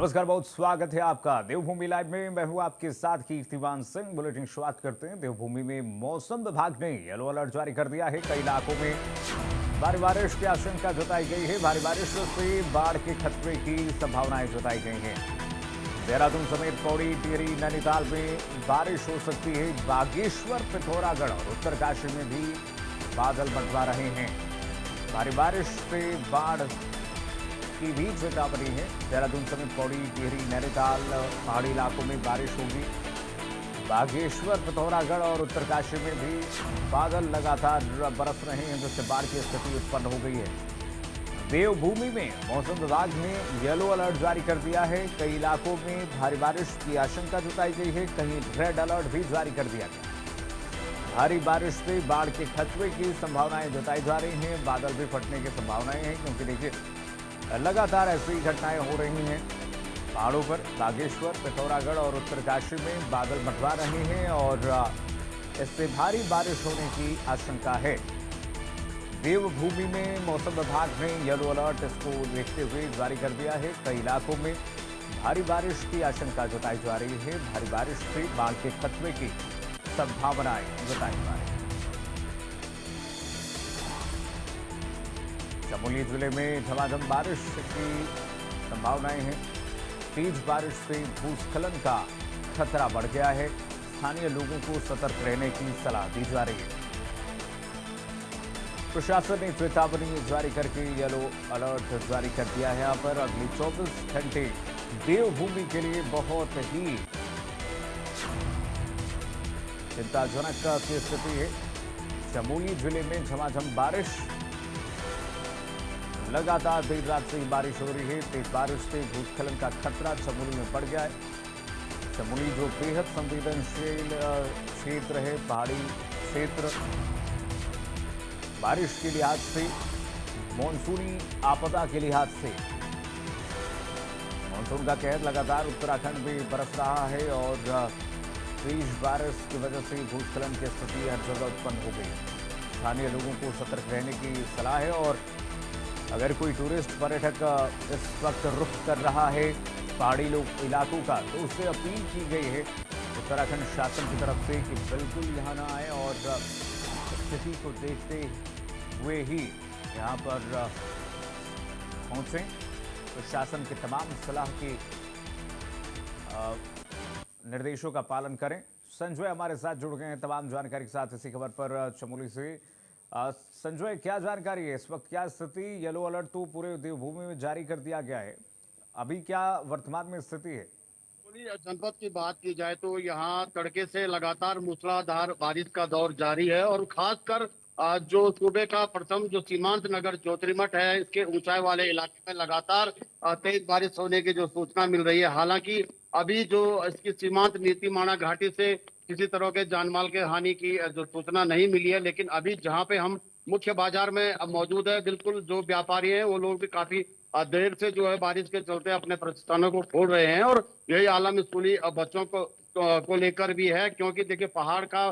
नमस्कार, बहुत स्वागत है आपका देवभूमि लाइव में। मैं हूं आपके साथ कीर्तिमान सिंह। बुलेटिन शुरुआत करते हैं। देवभूमि में मौसम विभाग ने येलो अलर्ट जारी कर दिया है। कई इलाकों में भारी बारिश की आशंका जताई गई है। भारी बारिश से बाढ़ के खतरे की संभावनाएं जताई गई हैं। देहरादून समेत पौड़ी, टिहरी, नैनीताल में बारिश हो सकती है। बागेश्वर, पिथौरागढ़ और उत्तरकाशी में भी बादल मंडरा रहे हैं। भारी बारिश से बाढ़ की भी चेतावनी है। देहरादून समेत पौड़ी, टिहरी, नैनीताल पहाड़ी इलाकों में बारिश होगी। बागेश्वर, पिथौरागढ़ और उत्तरकाशी में भी बादल लगातार बरस रहे हैं, जिससे बाढ़ की स्थिति उत्पन्न हो गई है। देवभूमि में मौसम विभाग ने येलो अलर्ट जारी कर दिया है। कई इलाकों में भारी बारिश की आशंका जताई गई है। कहीं रेड अलर्ट भी जारी कर दिया गया। भारी बारिश से बाढ़ के खतरे की संभावनाएं जताई जा रही हैं। बादल भी फटने की संभावनाएं हैं, क्योंकि देखिए लगातार ऐसी घटनाएं हो रही हैं। पहाड़ों पर बागेश्वर, पिथौरागढ़ और उत्तरकाशी में बादल मंडरा रहे हैं और इससे भारी बारिश होने की आशंका है। देवभूमि में मौसम विभाग ने येलो अलर्ट इसको देखते हुए जारी कर दिया है। कई इलाकों में भारी बारिश की आशंका जताई जा रही है। भारी बारिश से बाढ़ के खतरे की संभावनाएं जताई जा रही है। चमोली जिले में झमाझम बारिश की संभावनाएं हैं। तेज बारिश से भूस्खलन का खतरा बढ़ गया है। स्थानीय लोगों को सतर्क रहने की सलाह दी जा रही है। प्रशासन ने चेतावनी जारी करके येलो अलर्ट जारी कर दिया है। यहाँ पर अगले 24 घंटे देवभूमि के लिए बहुत ही चिंताजनक की स्थिति है। चमोली जिले में झमाझम बारिश, लगातार देर रात से ही बारिश हो रही है। तेज बारिश से भूस्खलन का खतरा चमोली में बढ़ गया है। चमोली जो बेहद संवेदनशील क्षेत्र है, पहाड़ी क्षेत्र, बारिश के लिहाज से, मानसूनी आपदा के लिहाज से मानसून का कहर लगातार उत्तराखंड में बरस रहा है और तेज बारिश की वजह से भूस्खलन की स्थिति हर जगह उत्पन्न हो गई। स्थानीय लोगों को सतर्क रहने की सलाह है और अगर कोई टूरिस्ट पर्यटक इस वक्त रुख कर रहा है पहाड़ी इलाकों का, तो उससे अपील की गई है उत्तराखंड शासन की तरफ से कि बिल्कुल यहाँ ना आए और स्थिति को देखते हुए ही यहाँ पर पहुंचें। तो शासन के तमाम सलाह के निर्देशों का पालन करें। संजय हमारे साथ जुड़ गए हैं तमाम जानकारी के साथ इसी खबर पर चमोली से। संजय, क्या जानकारी है इस वक्त? क्या स्थिति? येलो अलर्ट तो पूरे देवभूमि में जारी कर दिया गया है, अभी क्या वर्तमान में स्थिति है? जनपद की बात की जाए तो यहाँ तड़के से लगातार मूसलाधार बारिश का दौर जारी है और खासकर जो सूबे का प्रथम जो सीमांत नगर ज्योतिर्मठ है, इसके ऊंचाई वाले इलाके में लगातार तेज बारिश होने की जो सूचना मिल रही है। हालांकि अभी जो इसकी सीमांत नीतीमाणा घाटी से किसी तरह के जानमाल के हानि की जो सूचना नहीं मिली है, लेकिन अभी जहाँ पे हम मुख्य बाजार में मौजूद है, बिल्कुल जो व्यापारी हैं वो लोग भी काफी देर से जो है बारिश के चलते अपने प्रतिष्ठानों को खोल रहे हैं और यही आलम स्कूली बच्चों को लेकर भी है, क्योंकि देखिए पहाड़ का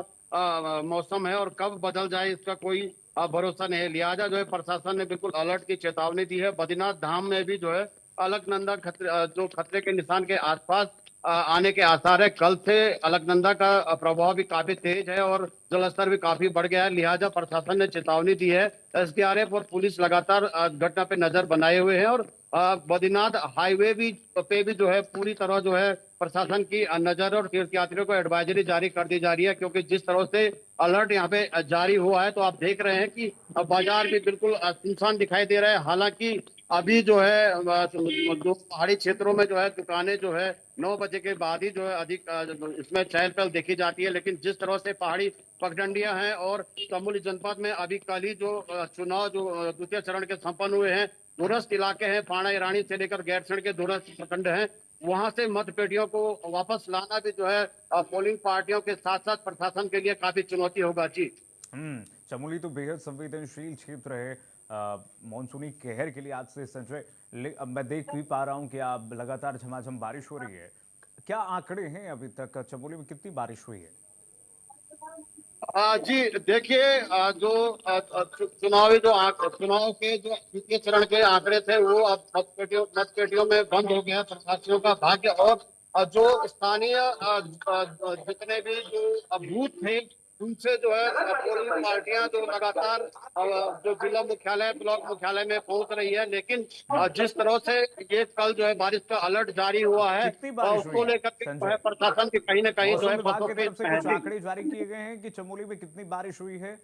मौसम है और कब बदल जाए इसका कोई भरोसा नहीं है। लिहाजा जो है प्रशासन ने बिल्कुल अलर्ट की चेतावनी दी है। बद्रीनाथ धाम में भी जो है अलकनंदा जो खतरे के निशान के आसपास आने के आसार है। कल से अलकनंदा का प्रभाव भी काफी तेज है और जलस्तर भी काफी बढ़ गया है। लिहाजा प्रशासन ने चेतावनी दी है। एसडीआरएफ और पुलिस लगातार घटना पे नजर बनाए हुए हैं और बद्रीनाथ हाईवे पे भी जो है पूरी तरह जो है प्रशासन की नजर और तीर्थयात्रियों को एडवाइजरी जारी कर दी जा रही है, क्योंकि जिस तरह से अलर्ट यहाँ पे जारी हुआ है तो आप देख रहे हैं कि बाजार भी बिल्कुल सुनसान दिखाई दे रहा है। हालांकि अभी जो है जो पहाड़ी क्षेत्रों में जो है दुकानें जो है 9 बजे के बाद ही जो है अधिक इसमें चहल पहल देखी जाती है। लेकिन जिस तरह से पहाड़ी पगडंडियां हैं और चमोली जनपद में अभी कल ही जो चुनाव जो द्वितीय चरण के संपन्न हुए हैं, दूरस्थ इलाके हैं, पाणा ईरानी से लेकर गैरसैंण के दूरस्थ प्रखंड हैं, वहां से मतपेटियों को वापस लाना भी जो है पोलिंग पार्टियों के साथ साथ प्रशासन के लिए काफी चुनौती होगा। जी चमोली तो बेहद संवेदनशील क्षेत्र है मानसूनी कहर के लिए। आज से संजय, अब मैं देख भी पा रहा हूं कि अब लगातार झमाझम बारिश हो रही है। क्या आंकड़े हैं अभी तक चमोली में कितनी बारिश हुई है? जी देखिए, जो चुनावी जो चुनाव के जो द्वितीय चरण के आंकड़े थे वो अब मतपेटियों में बंद हो गए हैं। प्रत्याशियों का भाग्य और जो स्थानीय जितने भी जो बूथ थे उनसे जो है पोलिंग पार्टियां जो लगातार जो जिला मुख्यालय ब्लॉक मुख्यालय में पहुंच रही है, लेकिन जिस तरह से ये कल जो है बारिश का अलर्ट जारी हुआ है कितनी बारिश हुई उसको है लेकर के जो है संजय? प्रशासन की कहीं ना कहीं जो मौसम है विभाग की तरफ बसोपेश से में है कुछ जी। आंकड़े जारी किए गए हैं कि चमोली में कितनी बारिश हुई है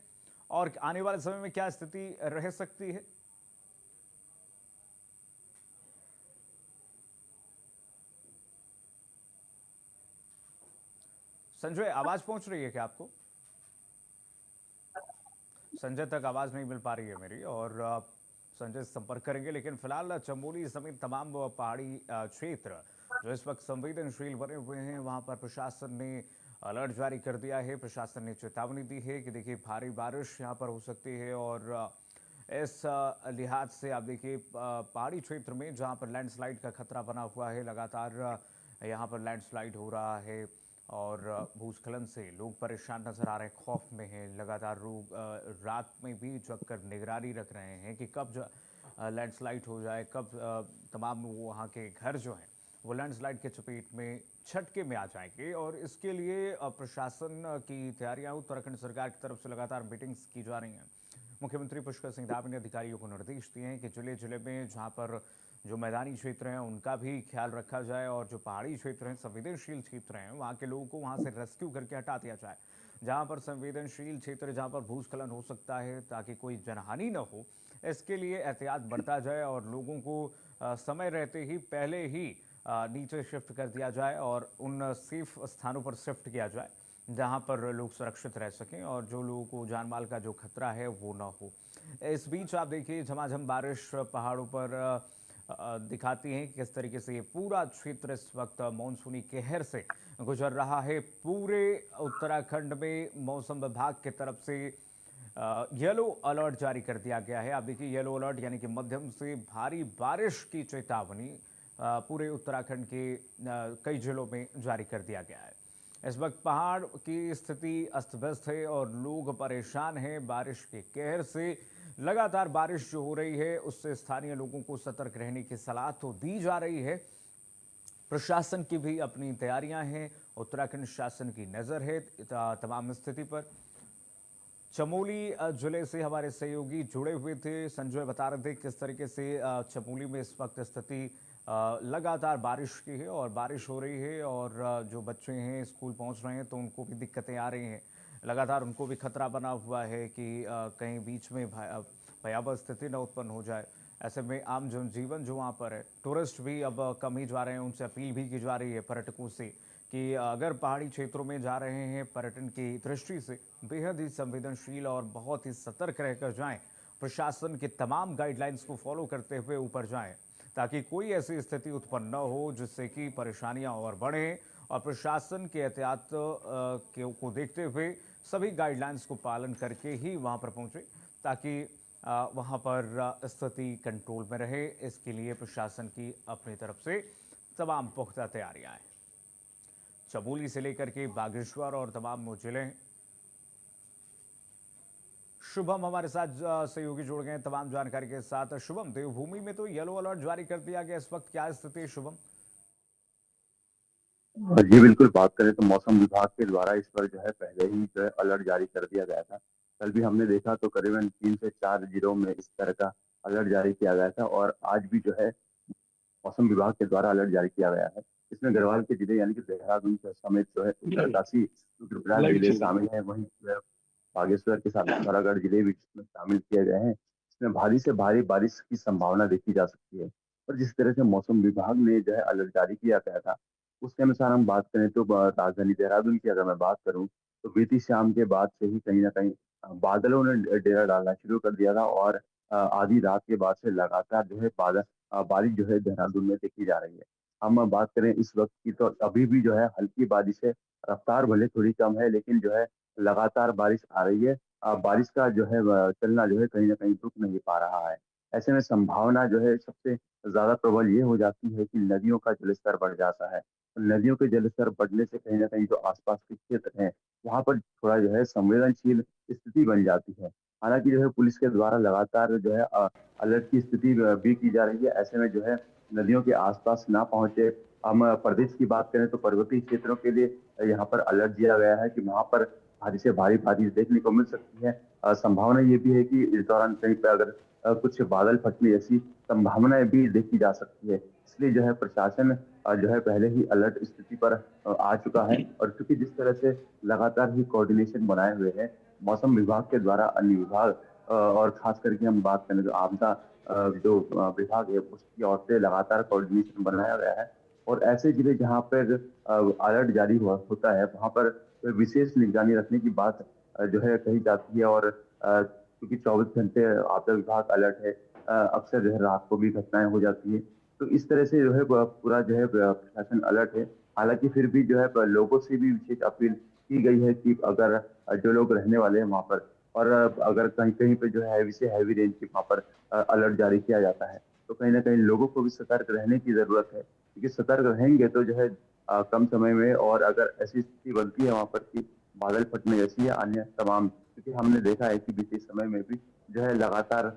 और आने वाले समय में क्या स्थिति रह सकती है? संजय, आवाज पहुंच रही है क्या आपको? संजय तक आवाज नहीं मिल पा रही है मेरी, और संजय से संपर्क करेंगे। लेकिन फिलहाल चमोली समेत तमाम पहाड़ी क्षेत्र जो इस वक्त संवेदनशील बने हुए हैं, वहां पर प्रशासन ने अलर्ट जारी कर दिया है। प्रशासन ने चेतावनी दी है कि देखिए भारी बारिश यहां पर हो सकती है, और इस लिहाज से आप देखिए पहाड़ी क्षेत्र में जहां पर लैंडस्लाइड का खतरा बना हुआ है, लगातार यहाँ पर लैंडस्लाइड हो रहा है, और भूस्खलन से लोग परेशान नजर आ रहे हैं, खौफ में हैं। लगातार लोग रात में भी जगकर निगरानी रख रहे हैं कि कब लैंडस्लाइड हो जाए, कब तमाम वहाँ के घर जो हैं वो लैंडस्लाइड के चपेट में झटके में आ जाएंगे। और इसके लिए प्रशासन की तैयारियां उत्तराखंड सरकार की तरफ से लगातार मीटिंग्स की जा रही हैं। मुख्यमंत्री पुष्कर सिंह धामी ने अधिकारियों को निर्देश दिए हैं कि जिले जिले में जहां पर जो मैदानी क्षेत्र हैं उनका भी ख्याल रखा जाए, और जो पहाड़ी क्षेत्र हैं, संवेदनशील क्षेत्र हैं, वहाँ के लोगों को वहाँ से रेस्क्यू करके हटा दिया जाए। जहाँ पर संवेदनशील क्षेत्र, जहाँ पर भूस्खलन हो सकता है, ताकि कोई जनहानि न हो, इसके लिए एहतियात बरता जाए और लोगों को समय रहते ही पहले ही नीचे शिफ्ट कर दिया जाए और उन सेफ स्थानों पर शिफ्ट किया जाए जहां पर लोग सुरक्षित रह सकें और जो लोगों को जान माल का जो खतरा है वो ना हो। इस बीच आप देखिए झमाझम बारिश पहाड़ों पर दिखाती हैं कि किस तरीके से ये पूरा क्षेत्र इस वक्त मानसूनी कहर से गुजर रहा है। पूरे उत्तराखंड में मौसम विभाग की तरफ से येलो अलर्ट जारी कर दिया गया है। आप देखिए येलो अलर्ट यानी कि मध्यम से भारी बारिश की चेतावनी पूरे उत्तराखंड के कई जिलों में जारी कर दिया गया है। इस वक्त पहाड़ की स्थिति अस्त व्यस्त है और लोग परेशान हैं बारिश के कहर से। लगातार बारिश जो हो रही है उससे स्थानीय लोगों को सतर्क रहने की सलाह तो दी जा रही है। प्रशासन की भी अपनी तैयारियां हैं, उत्तराखंड शासन की नज़र है तमाम स्थिति पर। चमोली जिले से हमारे सहयोगी जुड़े हुए थे, संजय बता रहे थे किस तरीके से चमोली में इस वक्त स्थिति लगातार बारिश की है, और बारिश हो रही है, और जो बच्चे हैं स्कूल पहुंच रहे हैं तो उनको भी दिक्कतें आ रही हैं। लगातार उनको भी खतरा बना हुआ है कि कहीं बीच में भयावह स्थिति न उत्पन्न हो जाए। ऐसे में आम जनजीवन जो वहाँ पर है, टूरिस्ट भी अब कम ही जा रहे हैं। उनसे अपील भी की जा रही है पर्यटकों से कि अगर पहाड़ी क्षेत्रों में जा रहे हैं पर्यटन की दृष्टि से बेहद ही संवेदनशील और बहुत ही सतर्क रहकर जाएं। प्रशासन के तमाम गाइडलाइंस को फॉलो करते हुए ऊपर जाएं, ताकि कोई ऐसी स्थिति उत्पन्न न हो जिससे कि परेशानियां और बढ़ें। और प्रशासन के एहतियात को देखते हुए सभी गाइडलाइंस को पालन करके ही वहां पर पहुंचे, ताकि वहां पर स्थिति कंट्रोल में रहे। इसके लिए प्रशासन की अपनी तरफ से तमाम पुख्ता तैयारियां हैं। चमोली से लेकर के बागेश्वर और तमाम जिले हैं। शुभम हमारे साथ सहयोगी जुड़ गए हैं तमाम जानकारी के साथ। शुभम, देवभूमि में तो येलो अलर्ट जारी कर दिया गया, इस वक्त क्या स्थिति है शुभम? जी बिल्कुल, बात करें तो मौसम विभाग के द्वारा इस पर जो है पहले ही जो है अलर्ट जारी कर दिया गया था। कल भी हमने देखा तो करीबन 3 से 4 जिलों में इस तरह का अलर्ट जारी किया गया था, और आज भी जो है मौसम विभाग के द्वारा अलर्ट जारी किया गया है। इसमें गढ़वाल के जिले यानी कि देहरादून समेत जो है उत्तरकाशी, रुद्रप्रयाग जिले शामिल हैं। वहीं जो है बागेश्वर के साथ पिथौरागढ़ जिले भी इसमें शामिल किए गए हैं। इसमें भारी से भारी बारिश की संभावना देखी जा सकती है। और जिस तरह से मौसम विभाग ने जो है अलर्ट जारी किया गया था, उसके अनुसार हम बात करें तो राजधानी देहरादून की अगर मैं बात करूं तो बीती शाम के बाद से ही कहीं ना कहीं बादलों ने डेरा डालना शुरू कर दिया था, और आधी रात के बाद से लगातार जो है बारिश जो है देहरादून में देखी जा रही है। हम बात करें इस वक्त की तो अभी भी जो है हल्की बारिश है। रफ्तार भले थोड़ी कम है लेकिन जो है लगातार बारिश आ रही है। बारिश का जो है चलना जो है कहीं ना कहीं रुक नहीं पा रहा है। ऐसे में संभावना जो है सबसे ज्यादा प्रबल ये हो जाती है कि नदियों का जलस्तर बढ़ जाता है। नदियों के जलस्तर बढ़ने से कहीं न कहीं जो आसपास के क्षेत्र हैं, वहाँ पर थोड़ा जो है संवेदनशील स्थिति बन जाती है। हालाँकि जो है पुलिस के द्वारा लगातार जो है अलर्ट की स्थिति भी की जा रही है। ऐसे में जो है नदियों के आसपास ना पहुँचे। हम प्रदेश की बात करें तो पर्वतीय क्षेत्रों के लिए यहाँ पर अलर्ट दिया गया है कि वहाँ पर भारी से भारी बारिश देखने को मिल सकती है। संभावना ये भी है कि इस दौरान कहीं पे अगर कुछ बादल फटने जैसी संभावनाएं भी देखी जा सकती है। इसलिए जो है प्रशासन जो है पहले ही अलर्ट स्थिति पर आ चुका है। और क्योंकि जिस तरह से लगातार ही कोऑर्डिनेशन बनाए हुए हैं मौसम विभाग के द्वारा अन्य विभाग और खास करके हम बात करें तो आपदा जो विभाग है उसकी ओर से लगातार कोऑर्डिनेशन बनाया गया है। और ऐसे जिले जहाँ पर अलर्ट जारी होता है वहाँ पर विशेष निगरानी रखने की बात जो है कही जाती है। और क्योंकि 24 घंटे आपदा विभाग अलर्ट है, अक्सर जो है रात को भी घटनाएं हो जाती है। तो इस तरह से जो है पूरा जो है प्रशासन अलर्ट है। हालांकि फिर भी जो है लोगों से भी विशेष अपील की गई है कि अगर जो लोग रहने वाले हैं वहाँ पर और अगर कहीं कहीं पे जो है हैवी से हैवी रेंज के वहाँ पर अलर्ट जारी किया जाता है तो कहीं ना कहीं लोगों को भी सतर्क रहने की जरूरत है। क्योंकि सतर्क रहेंगे तो जो है कम समय में और अगर ऐसी स्थिति बनती है वहाँ पर कि बादल फटने जैसी या अन्य तमाम, क्योंकि हमने देखा है कि बीते समय में भी जो है लगातार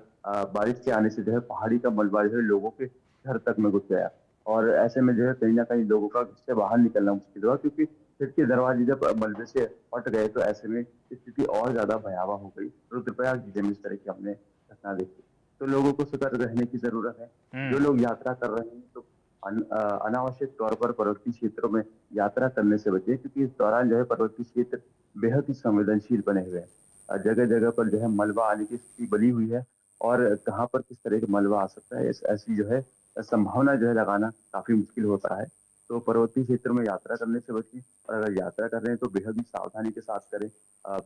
बारिश के आने से जो है पहाड़ी का मलबा जो है लोगों के घर तक में घुस गया। और ऐसे में जो है कहीं ना कहीं लोगों का घर से बाहर निकलना मुश्किल हुआ क्योंकि खिड़की दरवाजे जब मलबे से फट गए तो ऐसे में स्थिति और ज्यादा भयावह हो गई। रुद्रप्रयाग जिले में इस तरह की हमने घटना देखी। तो लोगों को सतर्क रहने की जरूरत है। जो लोग यात्रा कर रहे हैं तो अनावश्यक तौर पर पर्वतीय क्षेत्रों में यात्रा करने से बचे क्योंकि इस दौरान जो है पर्वतीय क्षेत्र बेहद ही संवेदनशील बने हुए हैं। जगह जगह पर जो है मलबा आने की स्थिति बनी हुई है। और कहाँ पर किस तरह का मलबा आ सकता है ऐसी जो है संभावना जो है लगाना काफी मुश्किल होता है। तो पर्वतीय क्षेत्र में यात्रा करने से बचिए और अगर यात्रा कर रहे हैं तो बेहद ही सावधानी के साथ करें।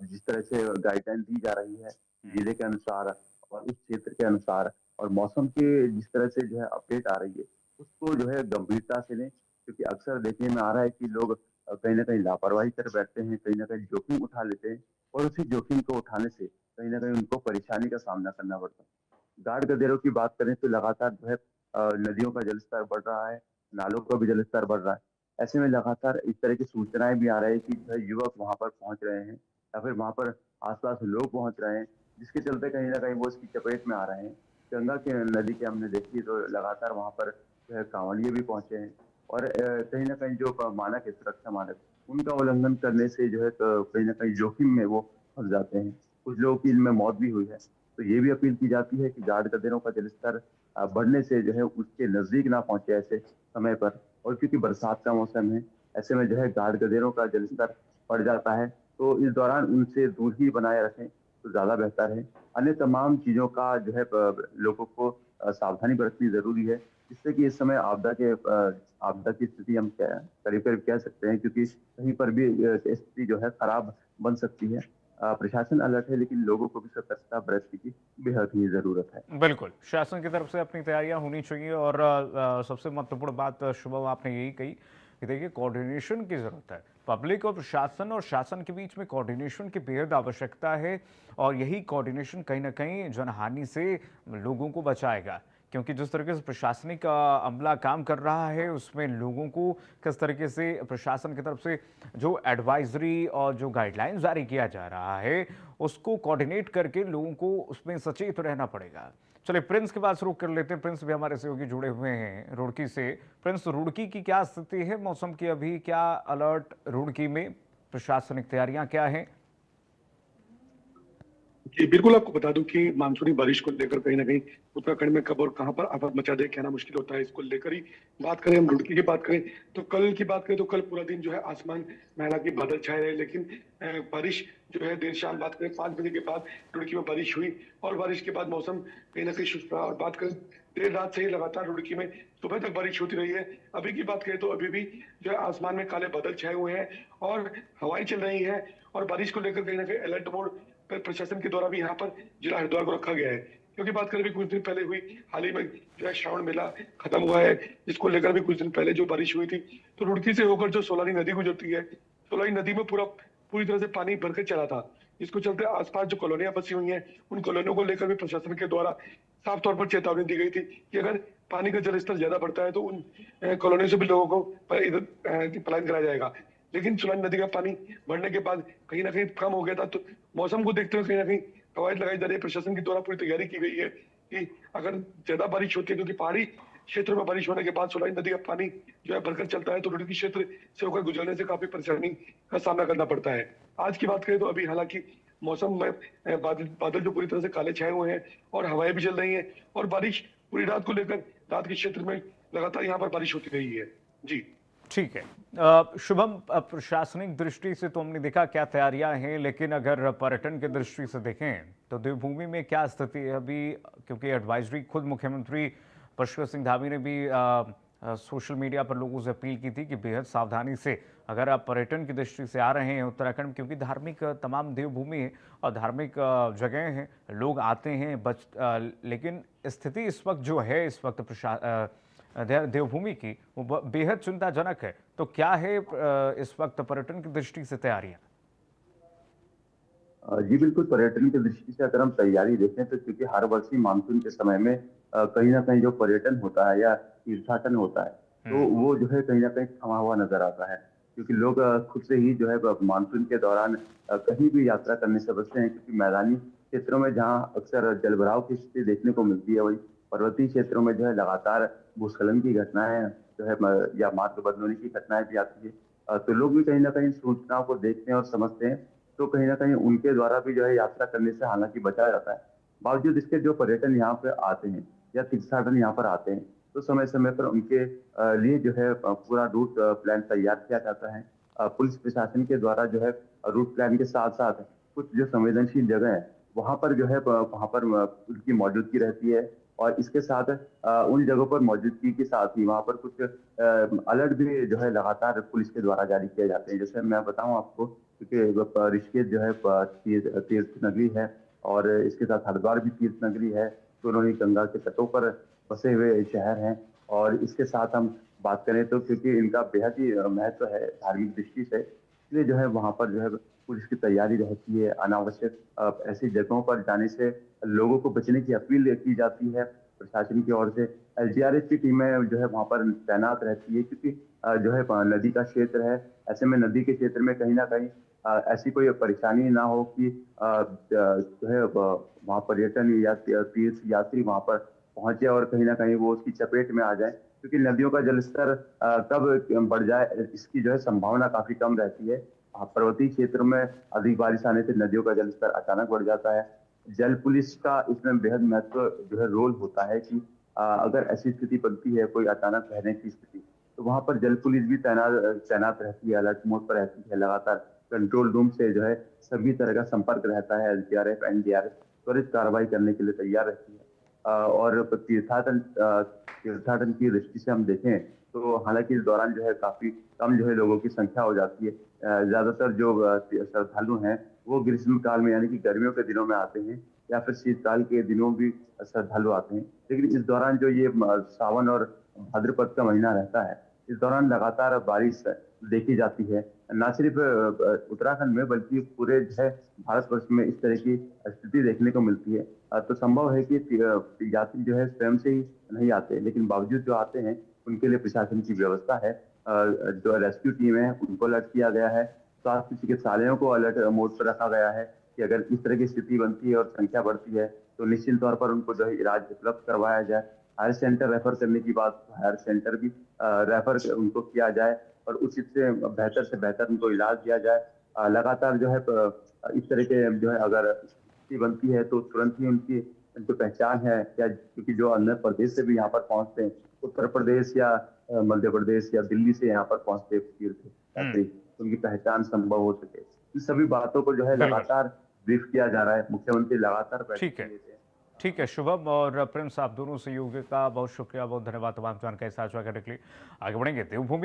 जिस तरह से गाइडलाइन दी जा रही है जिले के अनुसार और उस क्षेत्र के अनुसार और मौसम के जिस तरह से जो है अपडेट आ रही है उसको जो है गंभीरता से लें। क्योंकि अक्सर देखने में आ रहा है कि लोग कहीं ना कहीं लापरवाही कर बैठते हैं, कहीं ना कहीं जोखिम उठा लेते हैं और उसी जोखिम को उठाने से कहीं ना कहीं उनको परेशानी का सामना करना पड़ता है। गाढ़ गदेरों की बात करें तो लगातार जो है नदियों का जलस्तर बढ़ रहा है, नालों का भी जलस्तर बढ़ रहा है। ऐसे में लगातार इस तरह की सूचनाएं भी आ रही है कि जो है युवक वहां पर पहुंच रहे हैं या फिर वहां पर आसपास लोग पहुंच रहे हैं जिसके चलते कहीं ना कहीं वो इसकी चपेट में आ रहे हैं। गंगा के नदी के हमने देखी तो लगातार वहां पर जो है कांवड़िए भी पहुंचे हैं। और कहीं ना कहीं जो मानक है सुरक्षा मानक उनका उल्लंघन करने से जो है कहीं ना कहीं जोखिम में वो फंस जाते हैं। कुछ लोगों की इनमें मौत भी हुई है। तो ये भी अपील की जाती है कि गाढ़ गदेरों का जलस्तर बढ़ने से जो है उसके नजदीक ना पहुंचे ऐसे समय पर। और क्योंकि बरसात का मौसम है ऐसे में जो है गाढ़ गदेरों का जलस्तर बढ़ जाता है तो इस दौरान उनसे दूर ही बनाए रखें तो ज्यादा बेहतर है। अन्य तमाम चीजों का जो है लोगों को सावधानी बरतनी जरूरी है जिससे कि इस समय आपदा की स्थिति हम करीब करीब कह सकते हैं क्योंकि कहीं पर भी स्थिति जो है खराब बन सकती है। प्रशासन अलर्ट है लेकिन लोगों को भी सतर्कता बरतने की बेहद ही जरूरत है। बिल्कुल, शासन की तरफ से अपनी तैयारियां होनी चाहिए और सबसे महत्वपूर्ण बात शुभम आपने यही कही कि देखिए कोऑर्डिनेशन की ज़रूरत है। पब्लिक और शासन के बीच में कोऑर्डिनेशन की बेहद आवश्यकता है और यही कोऑर्डिनेशन कहीं न कहीं जनहानि से लोगों को बचाएगा। क्योंकि जिस तरीके से प्रशासनिक अमला काम कर रहा है उसमें लोगों को किस तरीके से प्रशासन की तरफ से जो एडवाइजरी और जो गाइडलाइंस जारी किया जा रहा है उसको कोऑर्डिनेट करके लोगों को उसमें सचेत रहना पड़ेगा। चलिए प्रिंस के पास रुक कर लेते हैं। प्रिंस भी हमारे सहयोगी जुड़े हुए हैं रुड़की से। प्रिंस, रुड़की की क्या स्थिति है मौसम की अभी? क्या अलर्ट रुड़की में? प्रशासनिक तैयारियां क्या हैं? जी, बिल्कुल आपको बता दूं कि मानसूनी बारिश को लेकर कहीं न कहीं उत्तराखंड में कब और कहां पर आफत मचा दे कहना मुश्किल होता है। इसको लेकर ही बात करें, हम रुड़की की बात करें तो कल की बात करें तो कल पूरा दिन जो है आसमान में हालांकि बादल छाए रहे लेकिन बारिश जो है देर शाम बात करें 5 बजे के बाद रुड़की में बारिश हुई और बारिश के बाद मौसम कहीं न कहीं शुष्क रहा। और बात करें देर रात से ही लगातार रुड़की में सुबह तक बारिश होती रही है। अभी की बात करें तो अभी भी जो है आसमान में काले बादल छाए हुए हैं और हवाएं चल रही हैं और बारिश को लेकर कहीं न कहीं अलर्ट मोड पर प्रशासन के द्वारा भी यहाँ पर जिला हरिद्वार को रखा गया है। क्योंकि बात करें भी कुछ दिन पहले हुई हाल ही में जो है श्रावण मेला खत्म हुआ है जिसको लेकर भी कुछ दिन पहले जो बारिश हुई थी तो रुड़की से होकर जो सोलानी नदी गुजरती है सोलानी नदी में पूरी तरह से पानी भरकर चला था। इसको चलते आसपास जो कॉलोनियां बसी हुई हैं उन कॉलोनियों को लेकर भी प्रशासन के द्वारा साफ तौर पर चेतावनी दी गई थी कि अगर पानी का जलस्तर ज्यादा बढ़ता है तो उन कॉलोनियों से भी लोगों को इधर पलायन कराया जाएगा। लेकिन सोनानी नदी का पानी बढ़ने के बाद कहीं ना कहीं कम हो गया था, तो मौसम को देखते हुए कहीं ना कहीं कवायद लगाई जा रही है। प्रशासन के द्वारा पूरी तैयारी की गई है कि अगर ज्यादा बारिश होती है, क्योंकि पहाड़ी क्षेत्रों में बारिश होने के बाद सोनानी नदी का पानी जो है भरकर चलता है, तो रुड़की क्षेत्र से होकर गुजरने से काफी परेशानी का सामना करना पड़ता है। आज की बात करें तो अभी हालांकि मौसम में बादल जो पूरी तरह से काले छाए हुए हैं और हवाएं भी चल रही हैं, और बारिश पूरी रात को लेकर रात के क्षेत्र में लगातार यहाँ पर बारिश होती रही है। जी ठीक है। शुभम, प्रशासनिक दृष्टि से तो हमने देखा क्या तैयारियां हैं, लेकिन अगर पर्यटन की दृष्टि से देखें तो देवभूमि में क्या स्थिति है अभी? क्योंकि एडवाइजरी खुद मुख्यमंत्री पुष्कर सिंह धामी ने भी सोशल मीडिया पर लोगों से अपील की थी कि बेहद सावधानी से अगर आप पर्यटन की दृष्टि से आ रहे हैं उत्तराखंड, क्योंकि धार्मिक तमाम देवभूमि है और धार्मिक जगह हैं, लोग आते हैं लेकिन स्थिति इस वक्त जो है, इस वक्त देवभूमि की, वो बेहद चिंताजनक है। तो क्या है इस वक्त पर्यटन की दृष्टि से तैयारियां? जी बिल्कुल, पर्यटन की दृष्टि से अगर हम तैयारी देखें तो क्योंकि हर वर्ष ही मानसून के समय में कहीं ना कहीं जो पर्यटन होता है या तीर्थाटन होता है, तो वो जो है कहीं ना कहीं थमा हुआ नजर आता है। क्योंकि लोग खुद से ही जो है मानसून के दौरान कहीं भी यात्रा करने से बचते हैं, क्योंकि मैदानी क्षेत्रों में जहाँ अक्सर जलभराव की स्थिति देखने को मिलती है, वही पर्वतीय क्षेत्रों में जो है लगातार भूस्खलन की घटनाएं जो है या मार्ग बदलने की घटनाएं भी आती है। तो लोग भी कहीं ना कहीं सूचनाओं को देखते हैं और समझते हैं, तो कहीं ना कहीं उनके द्वारा भी जो है यात्रा करने से हालांकि बचाया जाता है। बावजूद इसके जो पर्यटन यहाँ पे आते हैं या तीर्थाटन यहाँ पर आते हैं, तो समय समय पर उनके लिए जो है पूरा रूट प्लान तैयार किया जाता है। पुलिस प्रशासन के द्वारा जो है रूट प्लान के साथ साथ कुछ जो संवेदनशील जगह है वहां पर जो है वहां पर उनकी मौजूदगी रहती है, और इसके साथ उन जगहों पर मौजूदगी के साथ ही वहां पर कुछ अलर्ट भी जो है लगातार पुलिस के द्वारा जारी किए जाते हैं। जैसे मैं बताऊं आपको, क्योंकि ऋषिकेश जो है तीर्थ नगरी है, और इसके साथ हरिद्वार भी तीर्थ नगरी है। दोनों ही गंगा के तटों पर बसे हुए शहर हैं। और इसके साथ हम बात करें तो क्योंकि इनका बेहद ही महत्व है धार्मिक दृष्टि से, इसलिए जो है वहां पर जो है पुलिस की तैयारी रहती है। अनावश्यक ऐसी जगहों पर जाने से लोगों को बचने की अपील की जाती है प्रशासन की ओर से। एलडीआरएफ की टीमें जो है वहां पर तैनात रहती है, क्योंकि जो है नदी का क्षेत्र है। ऐसे में नदी के क्षेत्र में कहीं ना कहीं ऐसी कोई परेशानी ना हो कि जो है वहाँ पर्यटन या तीर्थ यात्री वहां पर पहुंचे और कहीं ना कहीं वो उसकी चपेट में आ जाए, क्योंकि नदियों का जलस्तर कब बढ़ जाए इसकी जो है संभावना काफी कम रहती है। पर्वतीय क्षेत्रों में अधिक बारिश आने से नदियों का जलस्तर अचानक बढ़ जाता है। जल पुलिस का इसमें बेहद महत्व जो है रोल होता है कि अगर ऐसी स्थिति बनती है, कोई अचानक बहने की स्थिति, तो वहां पर जल पुलिस भी तैनात रहती है, अलर्ट मोड पर रहती है। लगातार कंट्रोल रूम से जो है सभी तरह का संपर्क रहता है। एसडीआरएफ एनडीआरएफ त्वरित कार्रवाई करने के लिए तैयार रहती है। और तीर्थाटन की दृष्टि से हम देखें तो हालांकि इस दौरान जो है काफी कम जो है लोगों की संख्या हो जाती है। ज्यादातर जो श्रद्धालु हैं वो ग्रीष्म काल में यानी कि गर्मियों के दिनों में आते हैं, या फिर शीतकाल के दिनों भी श्रद्धालु आते हैं। लेकिन इस दौरान जो ये सावन और भाद्रपद का महीना रहता है, इस दौरान लगातार बारिश देखी जाती है। न सिर्फ उत्तराखंड में बल्कि पूरे जो है भारतवर्ष में इस तरह की स्थिति देखने को मिलती है। तो संभव है कि यात्री जो है स्वयं से ही नहीं आते, लेकिन बावजूद जो आते हैं उनके लिए प्रशासन की व्यवस्था है। जो रेस्क्यू टीम है उनको अलर्ट किया गया है। स्वास्थ्य चिकित्सालयों को अलर्ट मोड पर रखा गया है कि अगर इस तरह की स्थिति बनती है और संख्या बढ़ती है तो निश्चित तौर पर उनको जो है इलाज उपलब्ध करवाया जाए। हायर सेंटर रेफर करने की बात, हायर सेंटर भी रेफर उनको किया जाए और उचित से बेहतर उनको इलाज दिया जाए। लगातार जो है इस तरह के जो है अगर स्थिति बनती है तो तुरंत ही उनकी जो पहचान है, या क्योंकि जो अन्य प्रदेश से भी यहाँ पर पहुंचते हैं, उत्तर प्रदेश या मध्य प्रदेश या दिल्ली से यहाँ पर पहुंचते तीर्थ यात्री, उनकी पहचान संभव हो सके। इन सभी बातों को जो है लगातार ब्रीफ किया जा रहा है। मुख्यमंत्री लगातार ठीक है, ठीक है। शुभम और प्रिंस, आप दोनों सहयोगियों का बहुत शुक्रिया, बहुत धन्यवाद तमाम जानकारी साझा करने के लिए। आगे बढ़ेंगे देवभूमि